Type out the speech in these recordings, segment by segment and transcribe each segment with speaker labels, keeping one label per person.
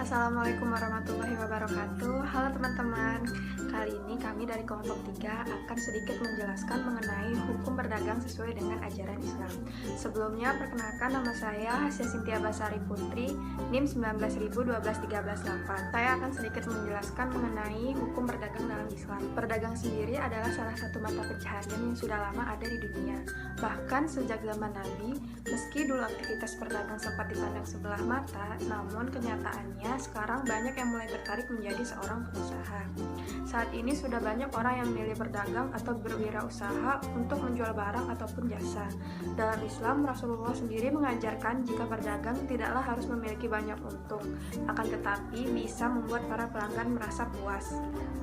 Speaker 1: Assalamualaikum warahmatullahi wabarakatuh. Halo teman-teman, kali ini kami dari kelompok 3 akan sedikit menjelaskan mengenai hukum berdagang sesuai dengan ajaran Islam. Sebelumnya, perkenalkan nama saya Hasya Sintia Basari Putri, NIM 19.12138. Saya akan sedikit menjelaskan mengenai hukum berdagang dalam Islam. Berdagang sendiri adalah salah satu mata pencaharian yang sudah lama ada di dunia. Bahkan sejak zaman Nabi, meski dulu aktivitas berdagang sempat dipandang sebelah mata, namun kenyataannya sekarang banyak yang mulai tertarik menjadi seorang pengusaha. Saat ini sudah banyak orang yang memilih berdagang atau berwirausaha untuk menjual barang ataupun jasa. Dalam Islam, Rasulullah sendiri mengajarkan jika berdagang tidaklah harus memiliki banyak untung, akan tetapi bisa membuat para pelanggan merasa puas.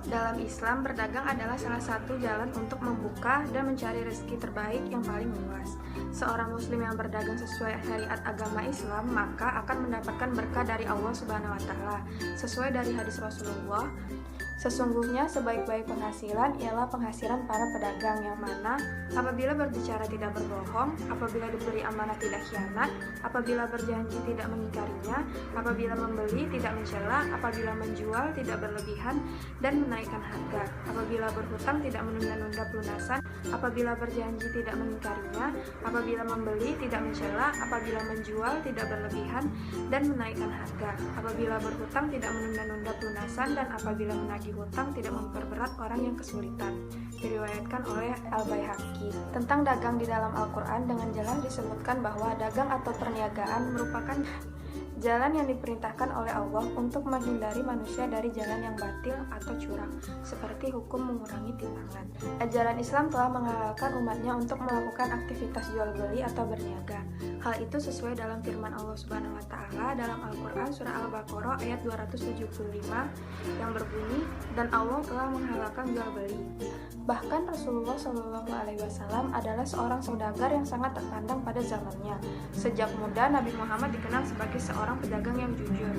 Speaker 1: Dalam Islam, berdagang adalah salah satu jalan untuk membuka dan mencari rezeki terbaik yang paling luas. Seorang muslim yang berdagang sesuai syariat agama Islam maka akan mendapatkan berkah dari Allah Subhanahu wa Ta'ala. Sesuai dari hadis Rasulullah, sesungguhnya sebaik-baik penghasilan ialah penghasilan para pedagang yang mana apabila berbicara tidak berbohong, apabila diberi amanah tidak khianat, apabila berjanji tidak mengingkarinya, apabila membeli tidak mencela, apabila menjual tidak berlebihan dan menaikkan harga, apabila berhutang tidak menunda-nunda pelunasan, apabila berjanji tidak mengingkarinya, apabila membeli tidak mencela, apabila menjual tidak berlebihan dan menaikkan harga, apabila berhutang tidak menunda-nunda pelunasan, dan apabila menagih hutang tidak memperberat orang yang kesulitan. Diriwayatkan oleh Al-Baihaqi. Tentang dagang di dalam Al-Quran dengan jelas disebutkan bahwa dagang atau perniagaan merupakan jalan yang diperintahkan oleh Allah untuk menghindari manusia dari jalan yang batil atau curang, seperti hukum mengurangi timbangan. Ajaran Islam telah menghalalkan umatnya untuk melakukan aktivitas jual beli atau berniaga. Hal itu sesuai dalam firman Allah Subhanahu wa Ta'ala dalam Al-Quran surah Al-Baqarah ayat 275 yang berbunyi, dan Allah telah menghalalkan jual beli. Bahkan Rasulullah SAW adalah seorang saudagar yang sangat terpandang pada zamannya. Sejak muda, Nabi Muhammad dikenal sebagai seorang pedagang yang jujur.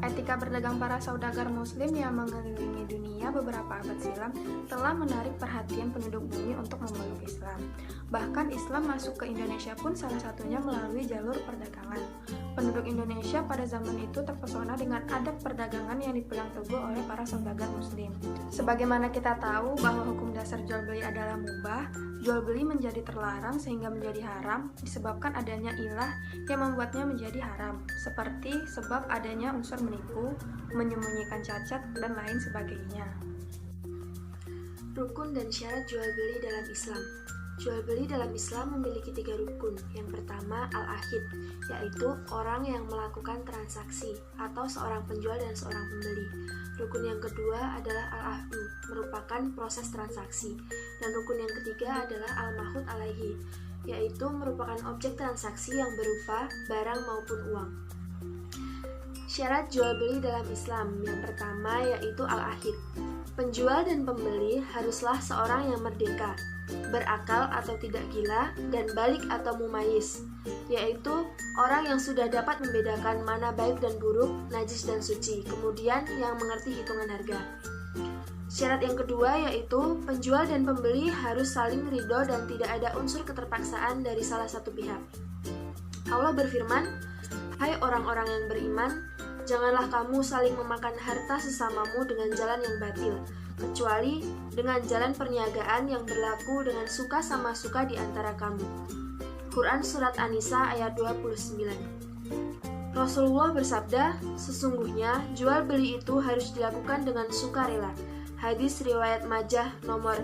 Speaker 1: Etika berdagang para saudagar muslim yang mengelilingi dunia beberapa abad silam telah menarik perhatian penduduk bumi untuk memeluk Islam. Bahkan Islam masuk ke Indonesia pun salah satunya melalui jalur perdagangan. Penduduk Indonesia pada zaman itu terpesona dengan adab perdagangan yang dipegang teguh oleh para saudagar muslim. Sebagaimana kita tahu bahwa hukum dasar jual beli adalah mubah, jual beli menjadi terlarang sehingga menjadi haram disebabkan adanya ilah yang membuatnya menjadi haram, seperti sebab adanya unsur menipu, menyembunyikan cacat, dan lain sebagainya.
Speaker 2: Rukun dan syarat jual beli dalam Islam. Jual beli dalam Islam memiliki 3 rukun. Yang pertama, al-ahid, yaitu orang yang melakukan transaksi atau seorang penjual dan seorang pembeli. Rukun yang kedua adalah al-ahdu, merupakan proses transaksi. Dan rukun yang ketiga adalah al-mahud alaihi, yaitu merupakan objek transaksi yang berupa barang maupun uang. Syarat jual beli dalam Islam. Yang pertama yaitu al-ahid. Penjual dan pembeli haruslah seorang yang merdeka, berakal atau tidak gila, dan balik atau mumayyiz, yaitu orang yang sudah dapat membedakan mana baik dan buruk, najis dan suci, kemudian yang mengerti hitungan harga. Syarat yang kedua yaitu penjual dan pembeli harus saling ridho dan tidak ada unsur keterpaksaan dari salah satu pihak. Allah berfirman, "Hai orang-orang yang beriman, janganlah kamu saling memakan harta sesamamu dengan jalan yang batil, kecuali dengan jalan perniagaan yang berlaku dengan suka sama suka di antara kamu." Quran Surat An-Nisa ayat 29. Rasulullah bersabda, "Sesungguhnya jual beli itu harus dilakukan dengan sukarela." Hadis riwayat Majah nomor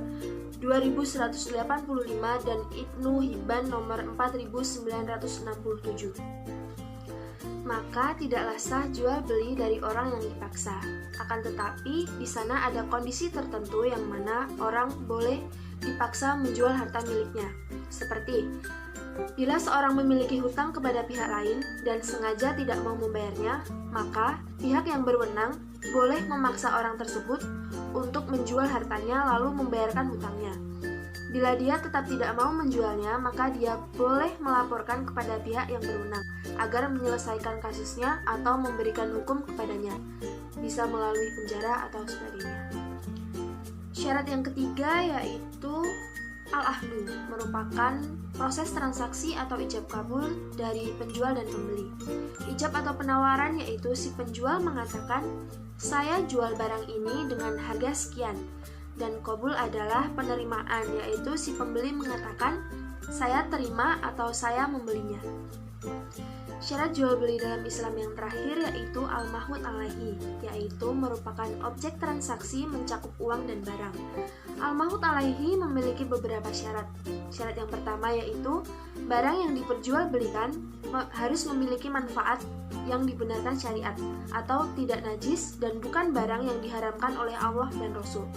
Speaker 2: 2185 dan Ibnu Hibban nomor 4967. Maka tidaklah sah jual beli dari orang yang dipaksa. Akan tetapi, di sana ada kondisi tertentu yang mana orang boleh dipaksa menjual harta miliknya. Seperti, bila seorang memiliki hutang kepada pihak lain dan sengaja tidak mau membayarnya, maka pihak yang berwenang boleh memaksa orang tersebut untuk menjual hartanya lalu membayarkan hutangnya. Bila dia tetap tidak mau menjualnya, maka dia boleh melaporkan kepada pihak yang berwenang agar menyelesaikan kasusnya atau memberikan hukum kepadanya, bisa melalui penjara atau sebagainya. Syarat yang ketiga yaitu al-ahdu, merupakan proses transaksi atau ijab kabul dari penjual dan pembeli. Ijab atau penawaran yaitu si penjual mengatakan, "Saya jual barang ini dengan harga sekian." Dan kabul adalah penerimaan, yaitu si pembeli mengatakan, "Saya terima" atau "saya membelinya." Syarat jual beli dalam Islam yang terakhir yaitu al-mahud alaihi, yaitu merupakan objek transaksi mencakup uang dan barang. Al-mahud alaihi memiliki beberapa syarat. Syarat yang pertama yaitu barang yang diperjualbelikan harus memiliki manfaat yang dibenarkan syariat atau tidak najis dan bukan barang yang diharamkan oleh Allah dan Rasul.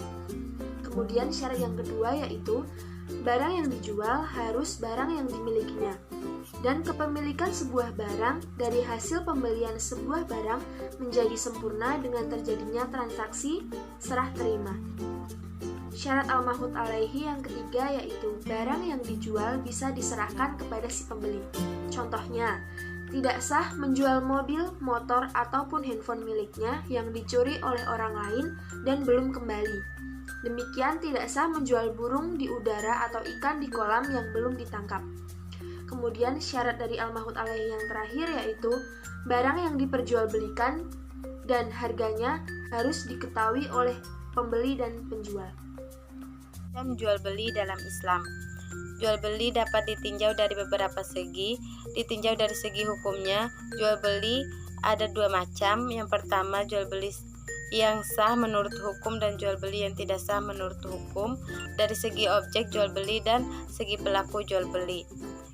Speaker 2: Kemudian syarat yang kedua yaitu barang yang dijual harus barang yang dimilikinya. Dan kepemilikan sebuah barang dari hasil pembelian sebuah barang menjadi sempurna dengan terjadinya transaksi serah terima. Syarat al-mahud alaihi yang ketiga yaitu barang yang dijual bisa diserahkan kepada si pembeli. Contohnya, tidak sah menjual mobil, motor, ataupun handphone miliknya yang dicuri oleh orang lain dan belum kembali. Demikian tidak sah menjual burung di udara atau ikan di kolam yang belum ditangkap. Kemudian syarat dari al-mahud alaihi yang terakhir yaitu barang yang diperjualbelikan dan harganya harus diketahui oleh pembeli dan penjual.
Speaker 3: Jual beli dalam Islam. Jual beli dapat ditinjau dari beberapa segi. Ditinjau dari segi hukumnya, jual beli ada dua macam. Yang pertama, jual beli yang sah menurut hukum dan jual beli yang tidak sah menurut hukum dari segi objek jual beli dan segi pelaku jual beli.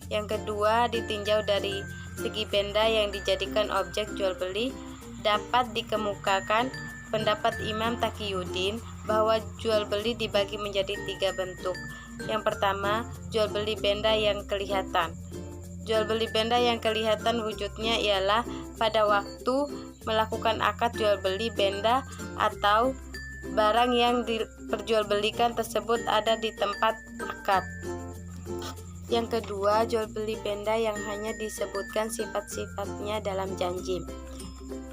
Speaker 3: Yang kedua, ditinjau dari segi benda yang dijadikan objek jual beli. Dapat dikemukakan pendapat Imam Taqiyuddin bahwa jual beli dibagi menjadi 3 bentuk. Yang pertama, jual beli benda yang kelihatan. Jual beli benda yang kelihatan wujudnya ialah pada waktu melakukan akad jual beli benda atau barang yang diperjualbelikan tersebut ada di tempat akad. Yang kedua, jual beli benda yang hanya disebutkan sifat-sifatnya dalam janji.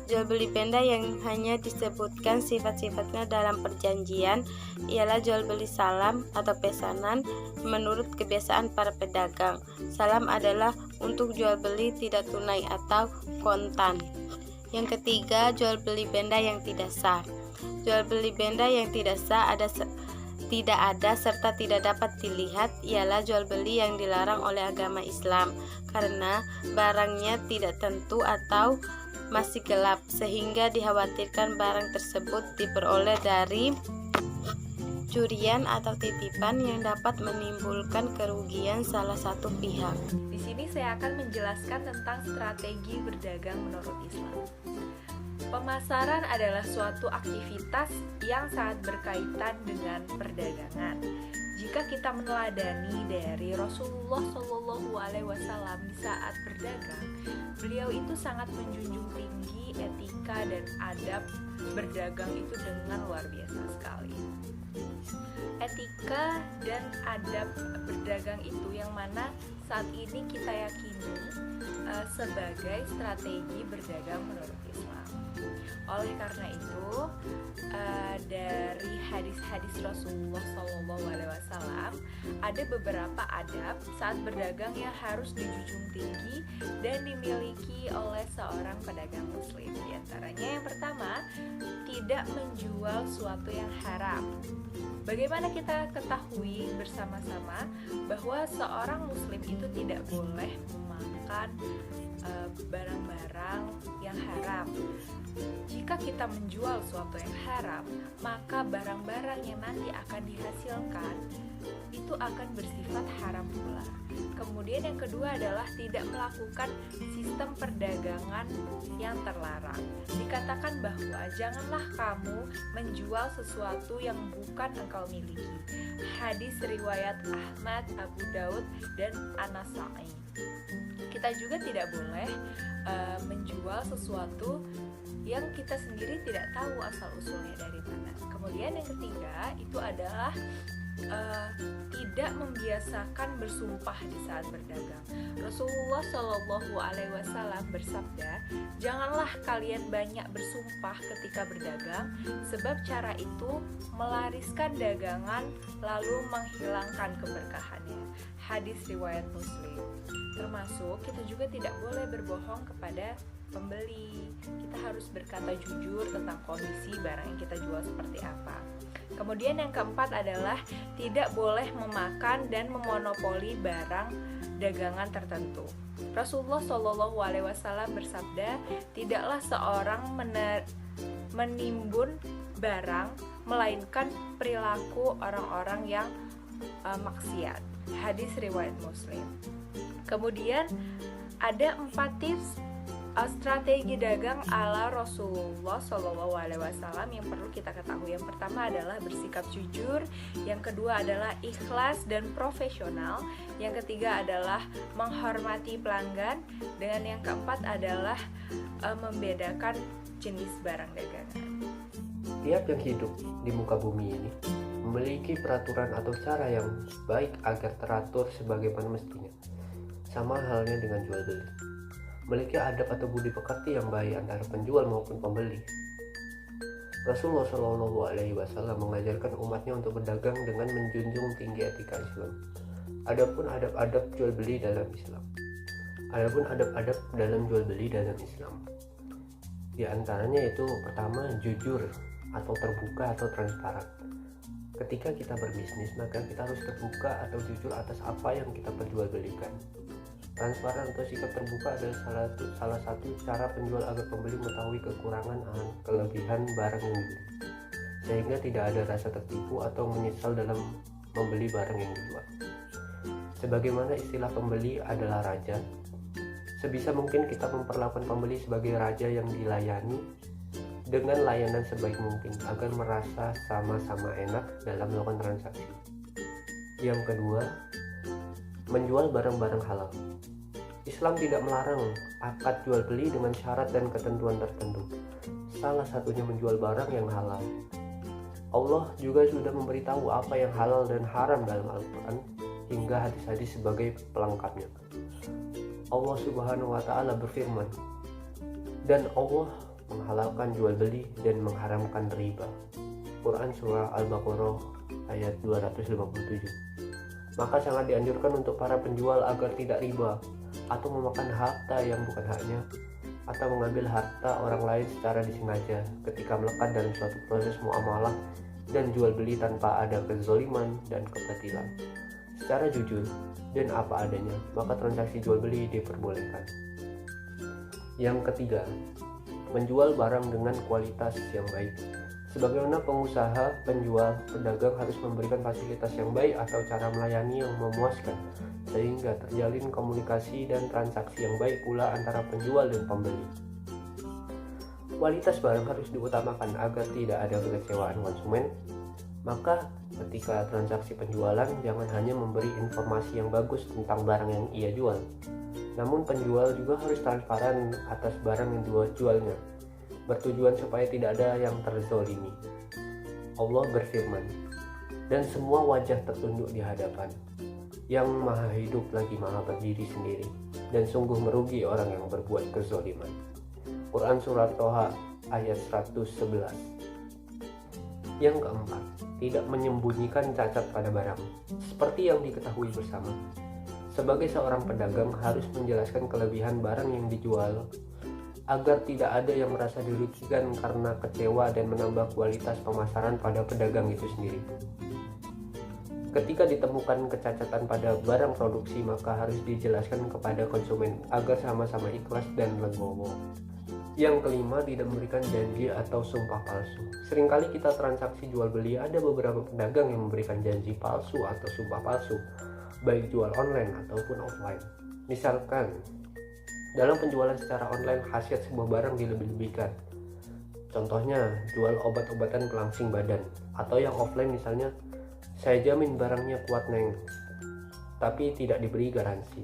Speaker 3: Jual beli benda yang hanya disebutkan sifat-sifatnya dalam perjanjian ialah jual beli salam atau pesanan menurut kebiasaan para pedagang. Salam adalah untuk jual beli tidak tunai atau kontan. Yang ketiga, jual beli benda yang tidak sah. Jual beli benda yang tidak sah tidak ada serta tidak dapat dilihat ialah jual beli yang dilarang oleh agama Islam karena barangnya tidak tentu atau masih gelap sehingga dikhawatirkan barang tersebut diperoleh dari curian atau titipan yang dapat menimbulkan kerugian salah satu pihak.
Speaker 4: Di sini saya akan menjelaskan tentang strategi berdagang menurut Islam. Pemasaran adalah suatu aktivitas yang sangat berkaitan dengan perdagangan. Jika kita meneladani dari Rasulullah SAW di saat berdagang, beliau itu sangat menjunjung tinggi etika dan adab berdagang itu dengan luar biasa sekali. Etika dan adab berdagang itu yang mana saat ini kita yakini sebagai strategi berdagang menurut Islam. Oleh karena itu, dari hadis-hadis Rasulullah SAW ada beberapa adab saat berdagang yang harus dijunjung tinggi dan dimiliki oleh seorang pedagang muslim. Di antaranya yang pertama, tidak menjual suatu yang haram. Bagaimana kita ketahui bersama-sama bahwa seorang muslim itu tidak boleh memakan barang-barang yang haram. Jika kita menjual suatu yang haram, maka barang-barang yang nanti akan dihasilkan itu akan bersifat haram pula. Kemudian yang kedua adalah tidak melakukan sistem perdagangan yang terlarang. Dikatakan bahwa janganlah kamu menjual sesuatu yang bukan engkau miliki. Hadis riwayat Ahmad, Abu Daud, dan An-Nasa'i. Kita juga tidak boleh menjual sesuatu yang kita sendiri tidak tahu asal-usulnya dari mana. Kemudian yang ketiga itu adalah tidak membiasakan bersumpah di saat berdagang. Rasulullah Shallallahu Alaihi Wasallam bersabda, janganlah kalian banyak bersumpah ketika berdagang, sebab cara itu melariskan dagangan lalu menghilangkan keberkahannya. Hadis riwayat Muslim. Termasuk kita juga tidak boleh berbohong kepada pembeli. Kita harus berkata jujur tentang kondisi barang yang kita jual seperti apa. Kemudian yang keempat adalah tidak boleh memakan dan memonopoli barang dagangan tertentu. Rasulullah Shallallahu Alaihi Wasallam bersabda, tidaklah seorang menimbun barang melainkan perilaku orang-orang yang maksiat. Hadis riwayat Muslim. Kemudian ada 4 tips strategi dagang ala Rasulullah Shallallahu Alaihi Wasallam yang perlu kita ketahui. Yang pertama adalah bersikap jujur, yang kedua adalah ikhlas dan profesional, yang ketiga adalah menghormati pelanggan, dan yang keempat adalah membedakan jenis barang dagangan.
Speaker 5: Tiap yang hidup di muka bumi ini memiliki peraturan atau cara yang baik agar teratur sebagaimana mestinya. Sama halnya dengan jual beli. Memiliki adab atau budi pekerti yang baik antara penjual maupun pembeli. Rasulullah Shallallahu Alaihi Wasallam mengajarkan umatnya untuk berdagang dengan menjunjung tinggi etika Islam. Adapun adab-adab jual beli dalam Islam. Di antaranya itu pertama, jujur atau terbuka atau transparan. Ketika kita berbisnis, maka kita harus terbuka atau jujur atas apa yang kita perjualbelikan. Transparan atau sikap terbuka adalah salah satu cara penjual agar pembeli mengetahui kekurangan dan kelebihan barang yang dibeli, sehingga tidak ada rasa tertipu atau menyesal dalam membeli barang yang dijual. Sebagaimana istilah pembeli adalah raja, sebisa mungkin kita memperlakukan pembeli sebagai raja yang dilayani dengan layanan sebaik mungkin agar merasa sama-sama enak dalam melakukan transaksi. Yang kedua, menjual barang-barang halal. Islam tidak melarang akad jual beli dengan syarat dan ketentuan tertentu. Salah satunya menjual barang yang halal. Allah juga sudah memberitahu apa yang halal dan haram dalam Al-Quran hingga hadis-hadis sebagai pelengkapnya. Allah Subhanahu wa Ta'ala berfirman, dan Allah menghalalkan jual beli dan mengharamkan riba. Quran Surah Al-Baqarah ayat 257. Maka sangat dianjurkan untuk para penjual agar tidak riba atau memakan harta yang bukan haknya, atau mengambil harta orang lain secara disengaja ketika melekat dalam suatu proses muamalah dan jual beli tanpa ada kezaliman dan kebatilan. Secara jujur dan apa adanya, maka transaksi jual beli diperbolehkan. Yang ketiga, menjual barang dengan kualitas yang baik. Sebagaimana pengusaha, penjual, pedagang harus memberikan fasilitas yang baik atau cara melayani yang memuaskan, sehingga terjalin komunikasi dan transaksi yang baik pula antara penjual dan pembeli. Kualitas barang harus diutamakan agar tidak ada kekecewaan konsumen. Maka ketika transaksi penjualan, jangan hanya memberi informasi yang bagus tentang barang yang ia jual, namun penjual juga harus transparan atas barang yang dijualnya, bertujuan supaya tidak ada yang terzolimi. Allah berfirman, dan semua wajah tertunduk di hadapan yang maha hidup lagi maha berdiri sendiri, dan sungguh merugi orang yang berbuat kezaliman. Quran Surah Toha ayat 111. Yang keempat, tidak menyembunyikan cacat pada barang. Seperti yang diketahui bersama, sebagai seorang pedagang harus menjelaskan kelebihan barang yang dijual agar tidak ada yang merasa dirugikan karena kecewa dan menambah kualitas pemasaran pada pedagang itu sendiri. Ketika ditemukan kecacatan pada barang produksi, maka harus dijelaskan kepada konsumen agar sama-sama ikhlas dan legowo. Yang kelima, tidak memberikan janji atau sumpah palsu. Seringkali kita transaksi jual beli, ada beberapa pedagang yang memberikan janji palsu atau sumpah palsu, baik jual online ataupun offline. Misalkan, dalam penjualan secara online, khasiat sebuah barang dilebih-lebihkan. Contohnya, jual obat-obatan pelangsing badan. Atau yang offline misalnya, saya jamin barangnya kuat neng, tapi tidak diberi garansi.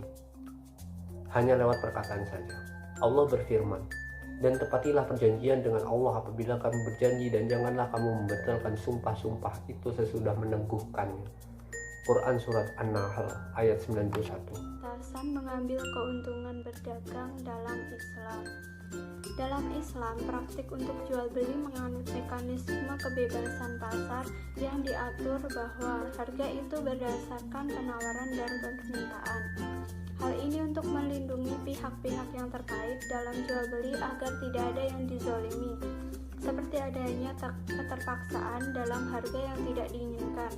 Speaker 5: Hanya lewat perkataan saja. Allah berfirman, Dan tepatilah perjanjian dengan Allah apabila kamu berjanji, dan janganlah kamu membatalkan sumpah-sumpah itu sesudah meneguhkannya. Quran Surat An-Nahl ayat 91.
Speaker 6: Batasan mengambil keuntungan berdagang dalam Islam. Dalam Islam, praktik untuk jual beli menganut mekanisme kebebasan pasar yang diatur bahwa harga itu berdasarkan penawaran dan permintaan. Hal ini untuk melindungi pihak-pihak yang terkait dalam jual beli agar tidak ada yang dizolimi, seperti adanya keterpaksaan dalam harga yang tidak diinginkan.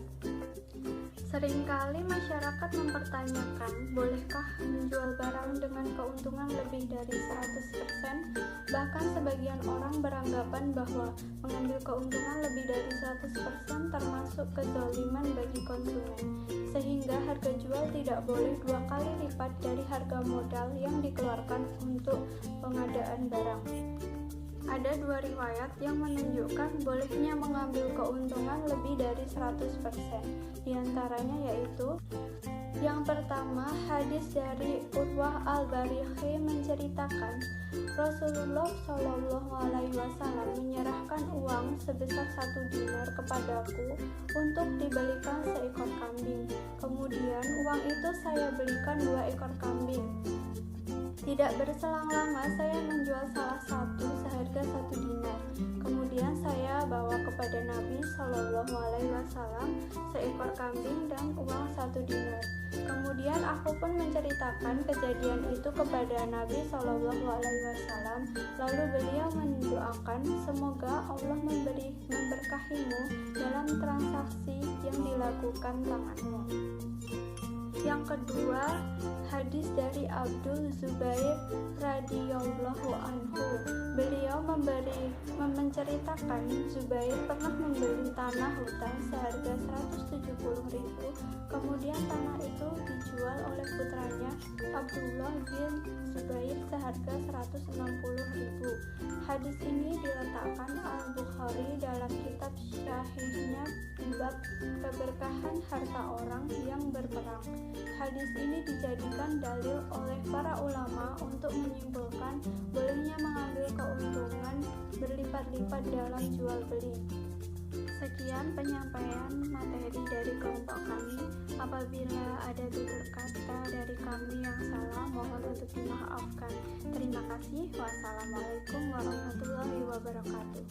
Speaker 6: Seringkali masyarakat mempertanyakan, bolehkah menjual barang dengan keuntungan lebih dari 100%? Bahkan sebagian orang beranggapan bahwa mengambil keuntungan lebih dari 100% termasuk kezaliman bagi konsumen, sehingga harga jual tidak boleh 2 kali lipat dari harga modal yang dikeluarkan untuk pengadaan barang. Ada 2 riwayat yang menunjukkan bolehnya mengambil keuntungan lebih dari 100%. Di antaranya yaitu, yang pertama, hadis dari Urwah al-Barikhi menceritakan, Rasulullah SAW menyerahkan uang sebesar 1 dinar kepadaku untuk dibelikan seekor kambing. Kemudian uang itu saya belikan 2 ekor kambing. Tidak berselang lama saya menjual salah satu seharga 1 dinar. Kemudian saya bawa kepada Nabi SAW seekor kambing dan uang 1 dinar. Kemudian aku pun menceritakan kejadian itu kepada Nabi SAW. Lalu beliau mendoakan, semoga Allah memberkahimu dalam transaksi yang dilakukan tanganmu. Yang kedua, hadis dari Abdul Zubair radhiyallahu anhu. Beliau menceritakan Zubair pernah membeli tanah hutan seharga 170.000. Kemudian tanah itu dijual oleh putranya Abdullah bin Zubair seharga 160.000. Hadis ini diletakkan Al-Bukhari dalam kitab Syahihnya di bab keberkahan harta orang yang berperang. Hadis ini dijadikan dalil oleh para ulama untuk menyimpulkan bolehnya mengambil keuntungan berlipat-lipat dalam jual beli. Sekian penyampaian materi dari kelompok kami. Apabila ada tutur kata dari kami yang salah, mohon untuk dimaafkan. Terima kasih. Wassalamualaikum warahmatullahi wabarakatuh.